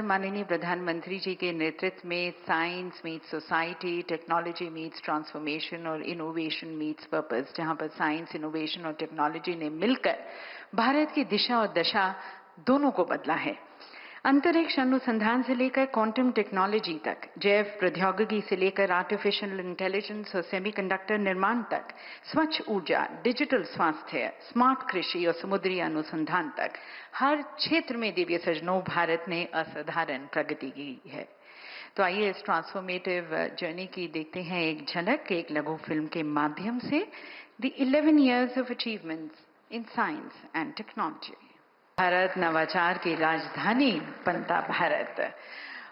माननीय प्रधानमंत्री जी के नेतृत्व में science meets society, technology meets transformation और इनोवेशन मीट्स पर्पस, जहां पर साइंस, इनोवेशन और टेक्नोलॉजी ने मिलकर भारत की दिशा और दशा दोनों को बदला है। अंतरिक्ष अनुसंधान से लेकर क्वांटम टेक्नोलॉजी तक, जैव प्रौद्योगिकी से लेकर आर्टिफिशियल इंटेलिजेंस और सेमीकंडक्टर निर्माण तक, स्वच्छ ऊर्जा, डिजिटल स्वास्थ्य, स्मार्ट कृषि और समुद्री अनुसंधान तक, हर क्षेत्र में दिव्य सजनों भारत ने असाधारण प्रगति की है। तो आइए इस ट्रांसफॉर्मेटिव जर्नी की देखते हैं एक झलक, एक लघु फिल्म के माध्यम से, the 11 years of achievements in science and technology। Bharat नवाचार की राजधानी बनता भारत।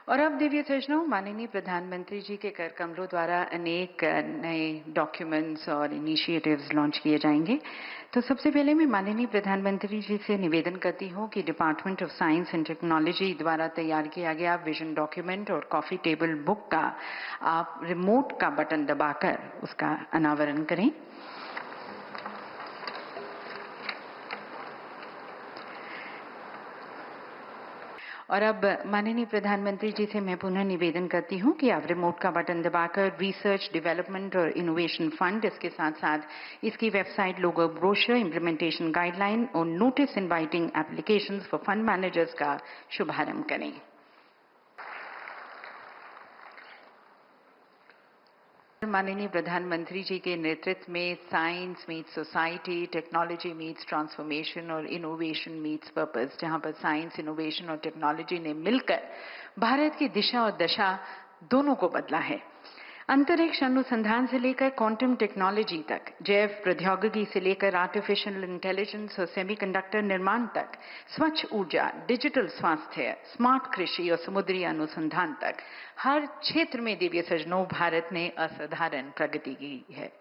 और अब दिव्य सजनों, माननीय प्रधानमंत्री जी के कर कमलों द्वारा अनेक नए डॉक्यूमेंट्स और इनिशिएटिव्स लॉन्च किए जाएंगे। तो सबसे पहले मैं माननीय प्रधानमंत्री जी से निवेदन करती हूँ कि department of science and technology द्वारा तैयार किया गया विजन डॉक्यूमेंट और कॉफी टेबल बुक का आप रिमोट का बटन दबाकर उसका अनावरण करें। और अब माननीय प्रधानमंत्री जी से मैं पुनः निवेदन करती हूं कि आप रिमोट का बटन दबाकर रिसर्च, डेवलपमेंट और इनोवेशन फंड, इसके साथ साथ इसकी वेबसाइट, लोगो, ब्रोशर, इम्प्लीमेंटेशन गाइडलाइन और notice inviting applications for fund managers का शुभारंभ करें। माननीय प्रधानमंत्री जी के नेतृत्व में science meets society, technology meets transformation और इनोवेशन मीट्स पर्पस, जहां पर साइंस, इनोवेशन और टेक्नोलॉजी ने मिलकर भारत की दिशा और दशा दोनों को बदला है। अंतरिक्ष अनुसंधान से लेकर क्वांटम टेक्नोलॉजी तक, जैव प्रौद्योगिकी से लेकर आर्टिफिशियल इंटेलिजेंस और सेमीकंडक्टर निर्माण तक, स्वच्छ ऊर्जा, डिजिटल स्वास्थ्य, स्मार्ट कृषि और समुद्री अनुसंधान तक, हर क्षेत्र में दिव्य सजनों भारत ने असाधारण प्रगति की है।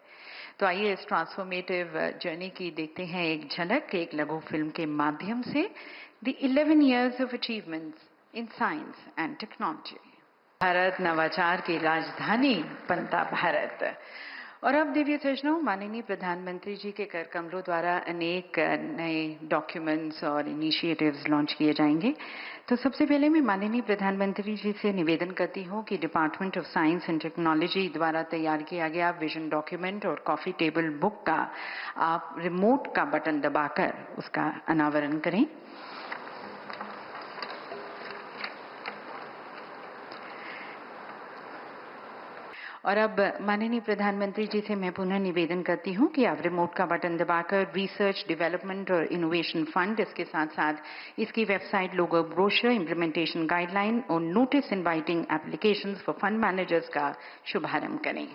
तो आइए इस ट्रांसफॉर्मेटिव जर्नी की देखते हैं एक झलक, एक लघु फिल्म के माध्यम से, the 11 years of achievements in science and technology। Bharat नवाचार की राजधानी बनता भारत। और अब दिव्य सजनों, माननीय प्रधानमंत्री जी के कर कमलों द्वारा अनेक नए डॉक्यूमेंट्स और इनिशिएटिव्स लॉन्च किए जाएंगे। तो सबसे पहले मैं माननीय प्रधानमंत्री जी से निवेदन करती हूं कि department of science and technology द्वारा तैयार किया गया विजन डॉक्यूमेंट और कॉफी टेबल बुक का आप रिमोट का बटन दबाकर उसका अनावरण करें। और अब माननीय प्रधानमंत्री जी से मैं पुनः निवेदन करती हूं कि आप रिमोट का बटन दबाकर रिसर्च, डेवलपमेंट और इनोवेशन फंड, इसके साथ साथ इसकी वेबसाइट, लोगो, ब्रोशर, इम्प्लीमेंटेशन गाइडलाइन और notice inviting applications for fund managers का शुभारंभ करें।